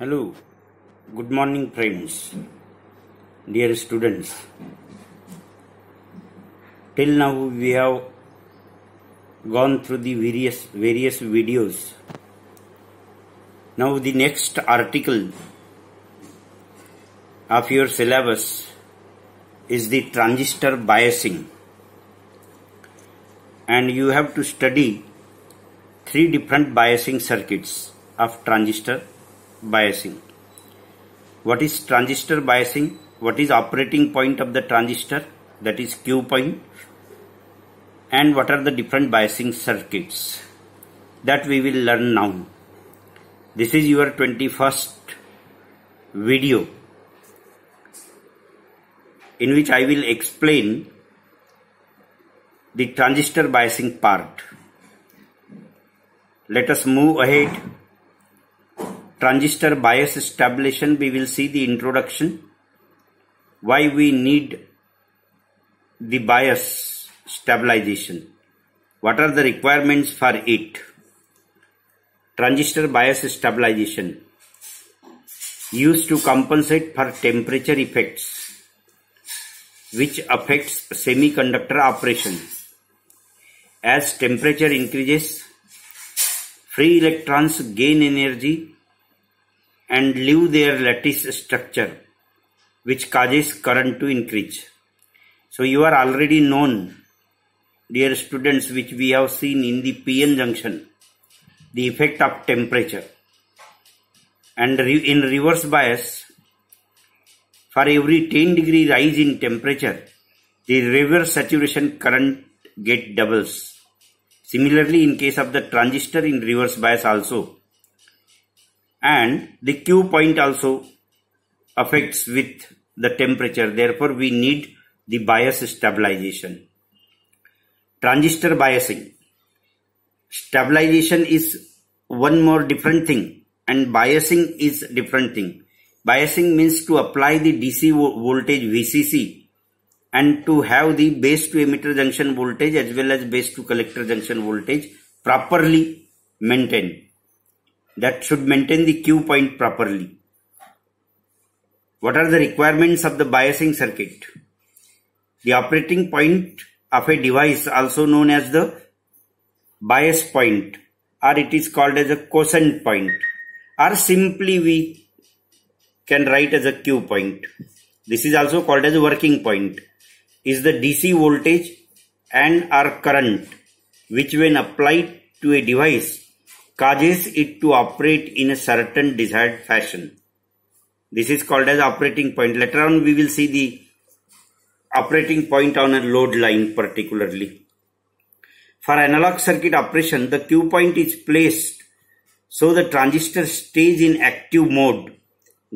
Hello, good morning friends, dear students. Till now we have gone through the various videos. Now the next article of your syllabus is the transistor biasing, and you have to study 3 different biasing circuits of transistor biasing. What is transistor biasing? What is operating point of the transistor, that is Q point, and what are the different biasing circuits, that we will learn now. This is your 21st video in which I will explain the transistor biasing part. Let us move ahead. Transistor bias stabilization, we will see the introduction, why we need the bias stabilization, what are the requirements for it. Transistor bias stabilization used to compensate for temperature effects which affects semiconductor operation. As temperature increases, free electrons gain energy and leave their lattice structure, which causes current to increase. So you are already known, dear students, which we have seen in the PN junction, the effect of temperature. And in reverse bias, for every 10 degree rise in temperature, the reverse saturation current get doubles. Similarly, in case of the transistor, in reverse bias also. And the Q point also affects with the temperature. Therefore, we need the bias stabilization. Transistor biasing. Stabilization is one more different thing, and biasing is different thing. Biasing means to apply the DC voltage VCC and to have the base to emitter junction voltage as well as base to collector junction voltage properly maintained. That should maintain the Q point properly. What are the requirements of the biasing circuit? The operating point of a device, also known as the bias point, or it is called as a quiescent point, or simply we can write as a Q point. This is also called as a working point, is the DC voltage and or current which when applied to a device causes it to operate in a certain desired fashion. This is called as operating point. Later on we will see the operating point on a load line particularly. For analog circuit operation, the Q point is placed so the transistor stays in active mode,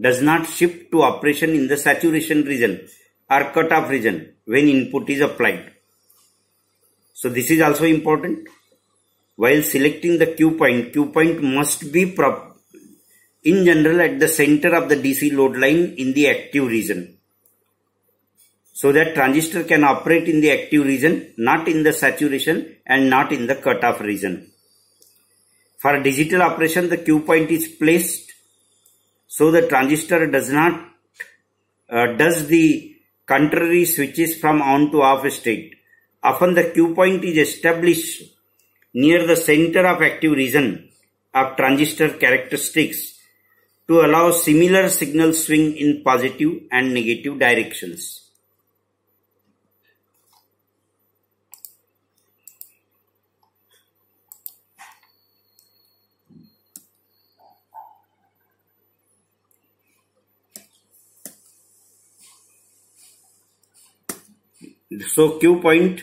does not shift to operation in the saturation region or cutoff region when input is applied. So this is also important. While selecting the Q point must be in general at the center of the DC load line in the active region, so that transistor can operate in the active region, not in the saturation and not in the cutoff region. For digital operation, the Q point is placed so the transistor does the contrary switches from on to off state. Often the Q point is established near the center of active region of transistor characteristics to allow similar signal swing in positive and negative directions. So Q point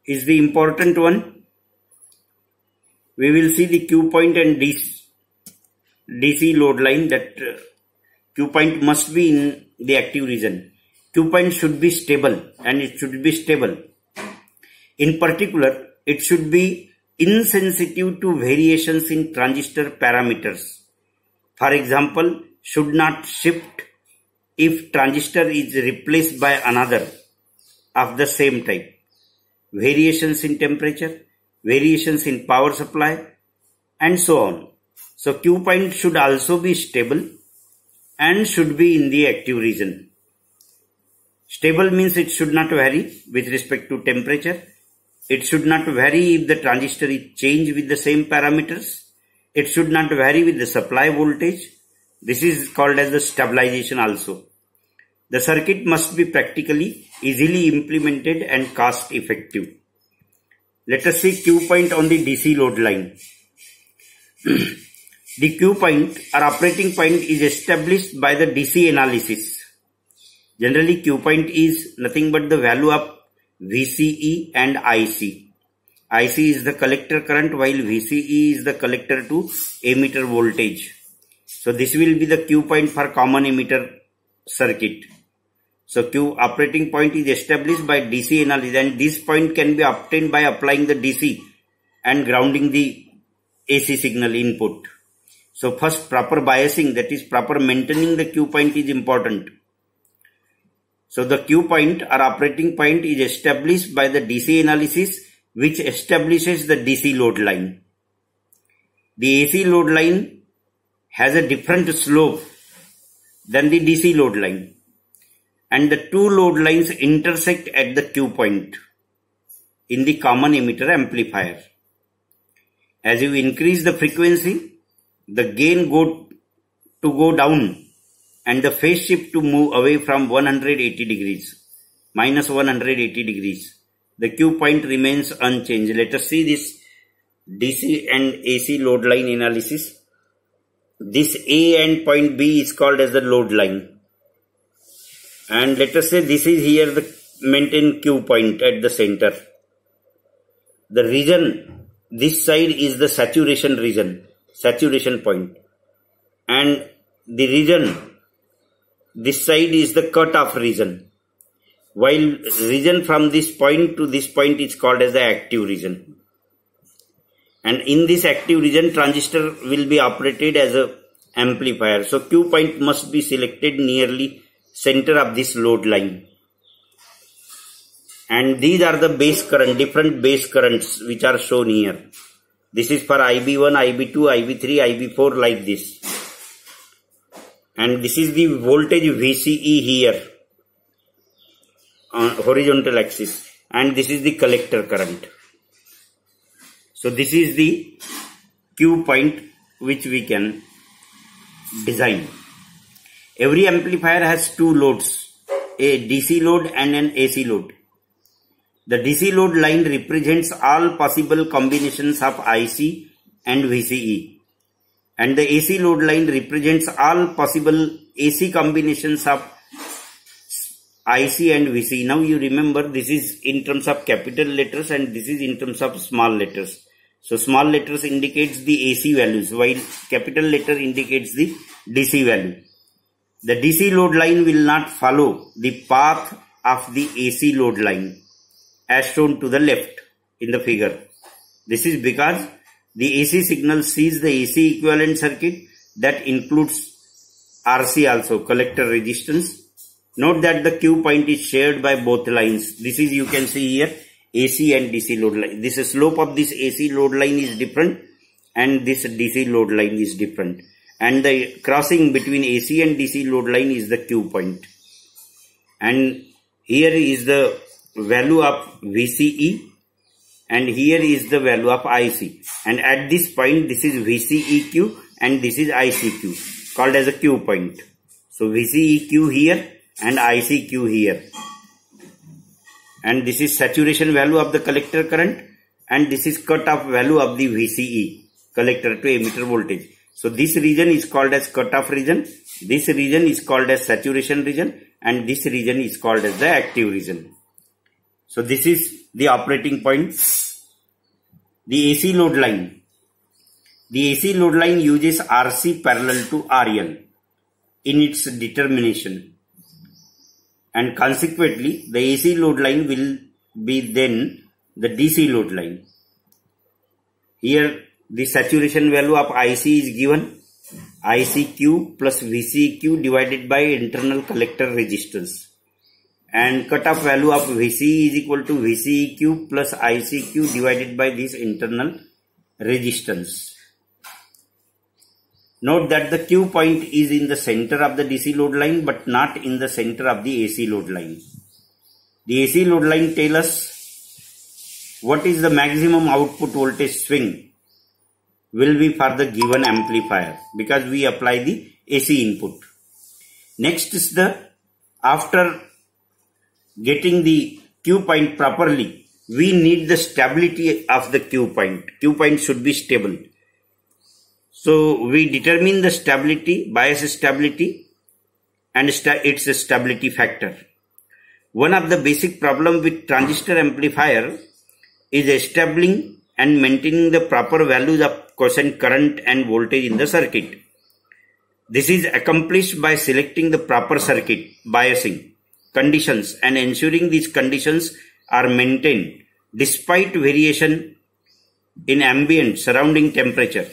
is the important one. We will see the Q point and DC load line, that Q point must be in the active region. Q point should be stable, and it should be stable. In particular, it should be insensitive to variations in transistor parameters. For example, should not shift if transistor is replaced by another of the same type. Variations in temperature, variations in power supply, and so on. So Q point should also be stable and should be in the active region. Stable means it should not vary with respect to temperature. It should not vary if the transistor is changed with the same parameters. It should not vary with the supply voltage. This is called as the stabilization also. The circuit must be practically easily implemented and cost effective. Let us see Q point on the DC load line. The Q point or operating point is established by the DC analysis. Generally, Q point is nothing but the value of VCE and IC. IC is the collector current while VCE is the collector to emitter voltage. So this will be the Q point for common emitter circuit. So Q operating point is established by DC analysis, and this point can be obtained by applying the DC and grounding the AC signal input. So first, proper biasing, that is proper maintaining the Q point is important. So the Q point or operating point is established by the DC analysis, which establishes the DC load line. The AC load line has a different slope than the DC load line, and the two load lines intersect at the Q point in the common emitter amplifier. As you increase the frequency, the gain go down and the phase shift to move away from 180 degrees, minus 180 degrees. The Q point remains unchanged. Let us see this DC and AC load line analysis. This A and point B is called as the load line. And let us say this is here the maintained Q point at the center. The region, this side is the saturation region, saturation point. And the region, this side is the cutoff region. While region from this point to this point is called as the active region. And in this active region, transistor will be operated as an amplifier. So Q point must be selected nearly center of this load line. And these are the base current, different base currents which are shown here. This is for IB1, IB2, IB3, IB4 like this. And this is the voltage VCE here on horizontal axis. And this is the collector current. So this is the Q point which we can design. Every amplifier has two loads, a DC load and an AC load. The DC load line represents all possible combinations of IC and VCE. And the AC load line represents all possible AC combinations of IC and VCE. Now you remember this is in terms of capital letters and this is in terms of small letters. So small letters indicates the AC values while capital letter indicates the DC value. The DC load line will not follow the path of the AC load line as shown to the left in the figure. This is because the AC signal sees the AC equivalent circuit that includes RC also, collector resistance. Note that the Q point is shared by both lines. This is, you can see here, AC and DC load line. This slope of this AC load line is different and this DC load line is different. And the crossing between AC and DC load line is the Q point. And here is the value of VCE and here is the value of IC. And at this point, this is VCEQ and this is ICQ, called as a Q point. So VCEQ here and ICQ here. And this is saturation value of the collector current and this is cutoff value of the VCE, collector to emitter voltage. So this region is called as cutoff region, this region is called as saturation region and this region is called as the active region. So this is the operating point. The AC load line. The AC load line uses RC parallel to RL in its determination. And consequently, the AC load line will be then the DC load line. Here, the saturation value of IC is given, ICQ plus VCQ divided by internal collector resistance. And cutoff value of VCE is equal to VCEQ plus ICQ divided by this internal resistance. Note that the Q point is in the center of the DC load line but not in the center of the AC load line. The AC load line tells us what is the maximum output voltage swing will be for the given amplifier because we apply the AC input. Next is after getting the Q point properly, we need the stability of the Q point. Q point should be stable. So we determine the stability, bias stability and its stability factor. One of the basic problem with transistor amplifier is establishing and maintaining the proper values of quiescent current and voltage in the circuit. This is accomplished by selecting the proper circuit biasing conditions and ensuring these conditions are maintained despite variation in ambient surrounding temperature,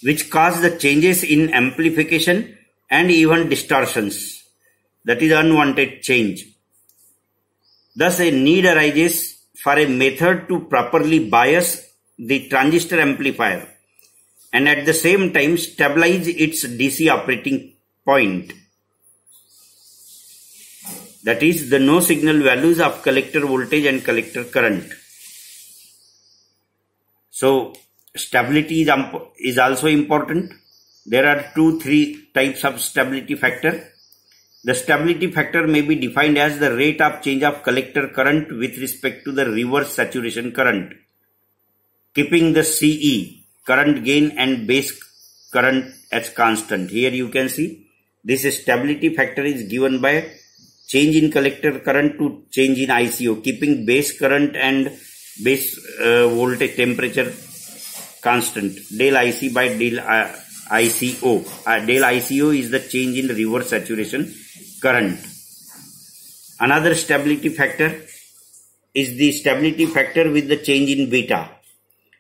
which cause the changes in amplification and even distortions, that is unwanted change. Thus a need arises for a method to properly bias the transistor amplifier and at the same time stabilize its DC operating point, that is the no signal values of collector voltage and collector current. So stability is also important. There are 2-3 types of stability factor. The stability factor may be defined as the rate of change of collector current with respect to the reverse saturation current, keeping the CE, current gain and base current as constant. Here you can see this stability factor is given by change in collector current to change in ICO, keeping base current and base voltage temperature constant, del IC by del ICO. Del ICO is the change in reverse saturation current. Another stability factor is the stability factor with the change in beta.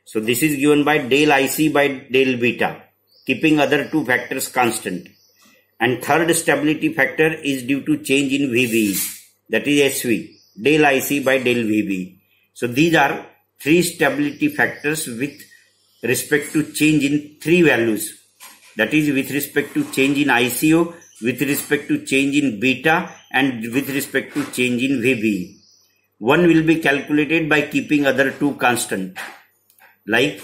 So this is given by del IC by del beta, keeping other two factors constant. And third stability factor is due to change in VBE, that is SV, del IC by del VBE. So these are 3 stability factors with respect to change in 3 values, that is with respect to change in ICO, with respect to change in beta and with respect to change in VBE. One will be calculated by keeping other 2 constant. Like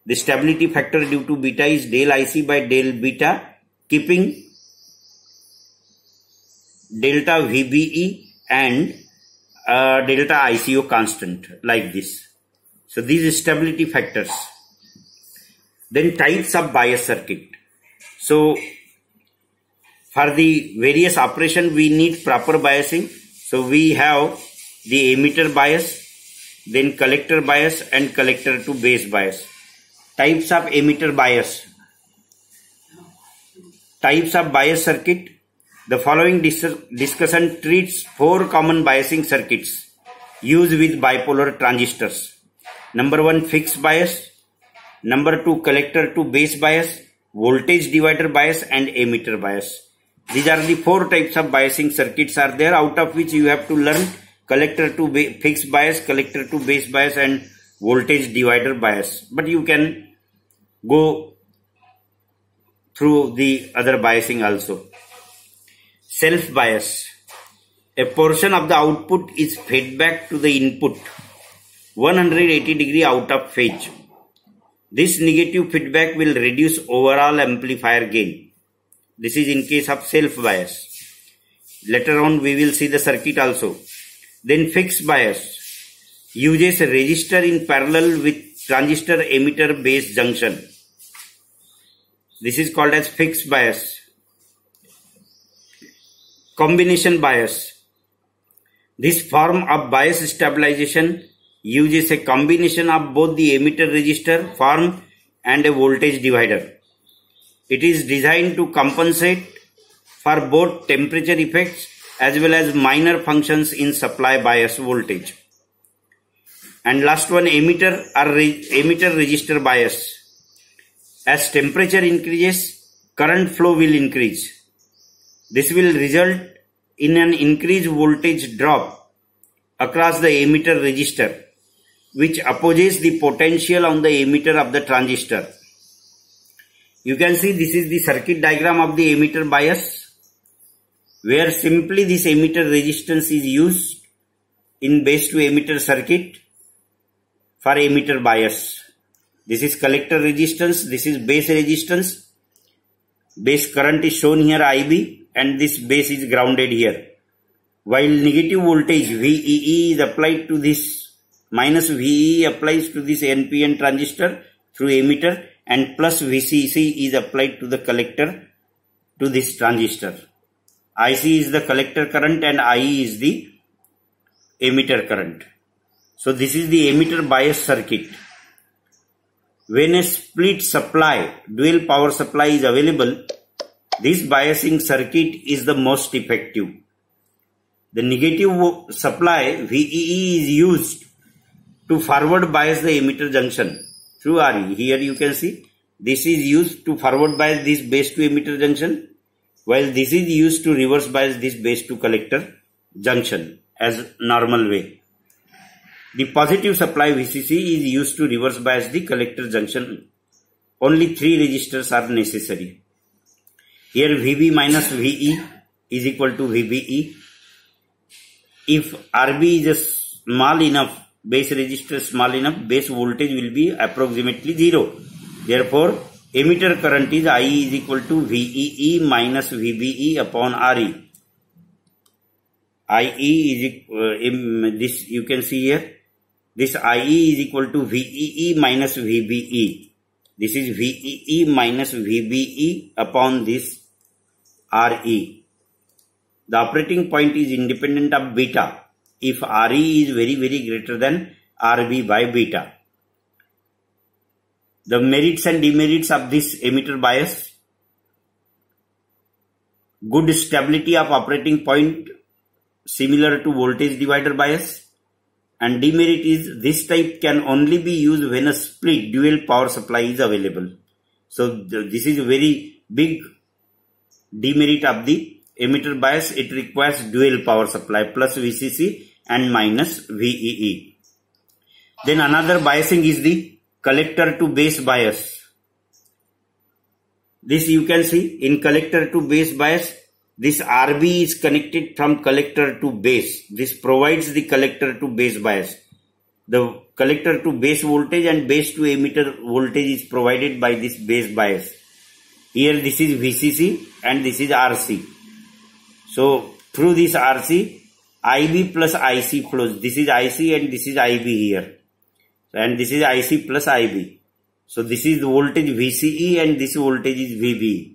the stability factor due to beta is del IC by del beta, keeping delta VBE and delta ICO constant, like this. So these stability factors. Then types of bias circuit. So for the various operation we need proper biasing. So we have the emitter bias, then collector bias and collector to base bias. Types of emitter bias. Types of bias circuit. The following discussion treats 4 common biasing circuits used with bipolar transistors. Number 1, fixed bias. Number 2, collector to base bias, voltage divider bias and emitter bias. These are the 4 types of biasing circuits are there, out of which you have to learn collector to fixed bias, collector to base bias and voltage divider bias. But you can go through the other biasing also. Self bias. A portion of the output is fed back to the input 180 degree out of phase. This negative feedback will reduce overall amplifier gain. This is in case of self bias. Later on we will see the circuit also. Then fixed bias uses a resistor in parallel with transistor emitter base junction. This is called as fixed bias. Combination bias. This form of bias stabilization uses a combination of both the emitter resistor form and a voltage divider. It is designed to compensate for both temperature effects as well as minor functions in supply bias voltage. And last one, emitter or emitter resistor bias. As temperature increases, current flow will increase. This will result in an increased voltage drop across the emitter resistor, which opposes the potential on the emitter of the transistor. You can see this is the circuit diagram of the emitter bias, where simply this emitter resistance is used in base to emitter circuit for emitter bias. This is collector resistance, this is base resistance. Base current is shown here IB, and this base is grounded here. While negative voltage VEE is applied to this, minus VEE applies to this NPN transistor through emitter, and plus VCC is applied to the collector to this transistor. IC is the collector current and IE is the emitter current. So this is the emitter bias circuit. When a split supply, dual power supply is available, this biasing circuit is the most effective. The negative supply VEE is used to forward bias the emitter junction through RE. Here you can see this is used to forward bias this base to emitter junction, while this is used to reverse bias this base to collector junction as normal way. The positive supply VCC is used to reverse bias the collector junction. Only 3 resistors are necessary. Here VB minus VE is equal to VBE. If RB is small enough, base resistor small enough, base voltage will be approximately 0. Therefore, emitter current is IE is equal to VEE minus VBE upon RE. IE is this you can see here. This IE is equal to VEE minus VBE. This is VEE minus VBE upon this RE. The operating point is independent of beta if RE is very greater than RB by beta. The merits and demerits of this emitter bias: good stability of operating point similar to voltage divider bias. And demerit is this type can only be used when a split dual power supply is available. So this is a very big demerit of the emitter bias. It requires dual power supply plus VCC and minus VEE. Then another biasing is the collector to base bias. This you can see in collector to base bias. This RB is connected from collector to base. This provides the collector to base bias. The collector to base voltage and base to emitter voltage is provided by this base bias. Here this is VCC and this is RC. So through this RC, IB plus IC flows. This is IC and this is IB here. And this is IC plus IB. So this is the voltage VCE and this voltage is VBE.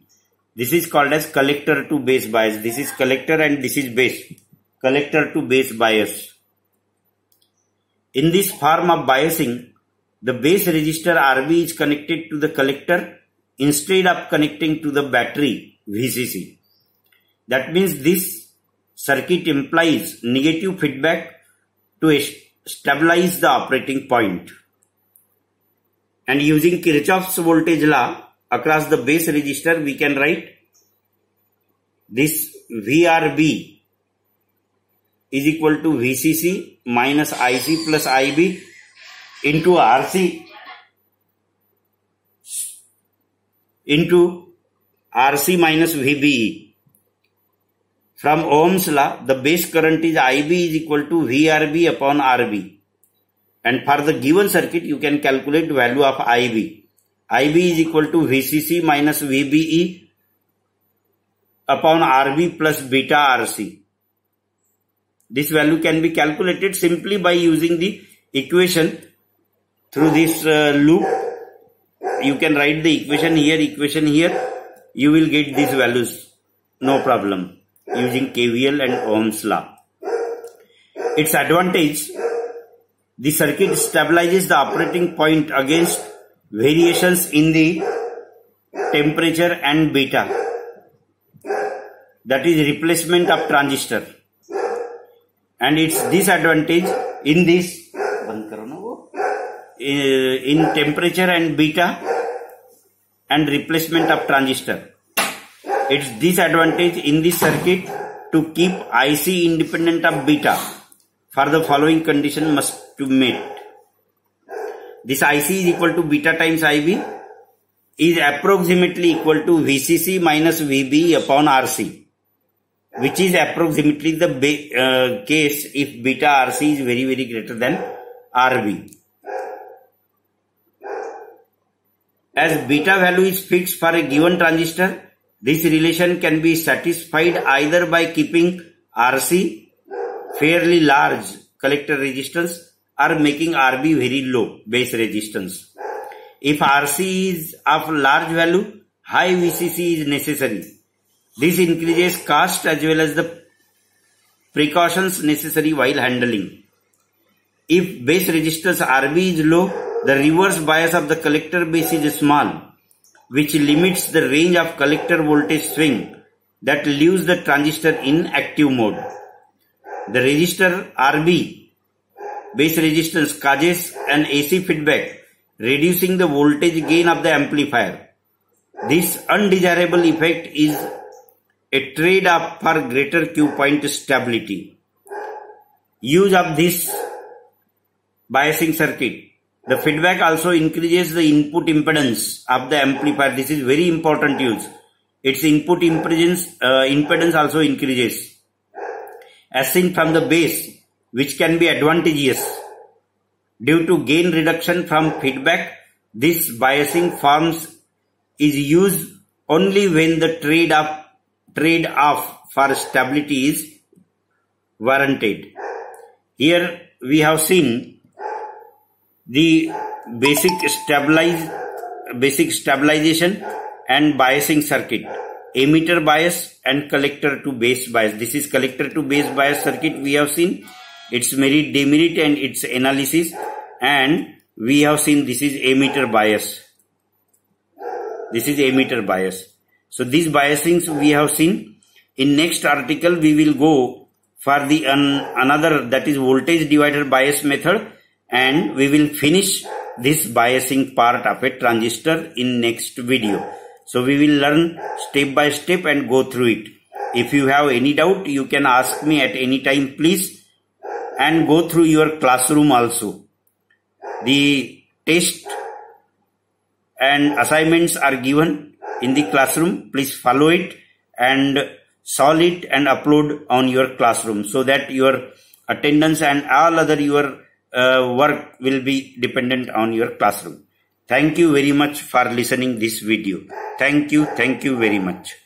This is called as collector to base bias. This is collector and this is base. Collector to base bias. In this form of biasing, the base resistor RB is connected to the collector instead of connecting to the battery VCC. That means this circuit implies negative feedback to stabilize the operating point. And using Kirchhoff's voltage law across the base resistor, we can write this VRB is equal to VCC minus IC plus IB into RC into RC minus VBE. From Ohm's law, the base current is IB is equal to VRB upon RB. And for the given circuit, you can calculate value of IB. IB is equal to VCC minus VBE upon RB plus beta RC. This value can be calculated simply by using the equation through this loop. You can write the equation here. You will get these values. No problem. Using KVL and Ohm's law. Its advantage: the circuit stabilizes the operating point against variations in the temperature and beta, that is replacement of transistor, and its disadvantage in this in temperature and beta and replacement of transistor. Its disadvantage in this circuit to keep IC independent of beta. For the following condition must be met. This IC is equal to beta times IB. is approximately equal to VCC minus VB upon RC, which is approximately the case if beta RC is very, very greater than RB. As beta value is fixed for a given transistor, this relation can be satisfied either by keeping RC fairly large collector resistance or making RB very low base resistance. If RC is of large value, high VCC is necessary. This increases cost as well as the precautions necessary while handling. If base resistance RB is low, the reverse bias of the collector base is small, which limits the range of collector voltage swing that leaves the transistor in active mode. The resistor RB base resistance causes an AC feedback, reducing the voltage gain of the amplifier. This undesirable effect is a trade-off for greater Q point stability. Use of this biasing circuit. The feedback also increases the input impedance of the amplifier. This is very important use. Its input impedance also increases, as seen from the base, which can be advantageous. Due to gain reduction from feedback, this biasing forms is used only when the trade-off for stability is warranted. Here we have seen the basic stabilization and biasing circuit, emitter bias and collector to base bias. This is collector to base bias circuit we have seen, its merit, demerit and its analysis, and we have seen this is emitter bias. This is emitter bias. So these biasings we have seen. In next article we will go for the another, that is voltage divider bias method, and we will finish this biasing part of a transistor in next video. So we will learn step by step and go through it. If you have any doubt, you can ask me at any time, please, and go through your classroom also. The test and assignments are given in the classroom. Please follow it and solve it and upload on your classroom, so that your attendance and all other your work will be dependent on your classroom. Thank you very much for listening this video. Thank you very much.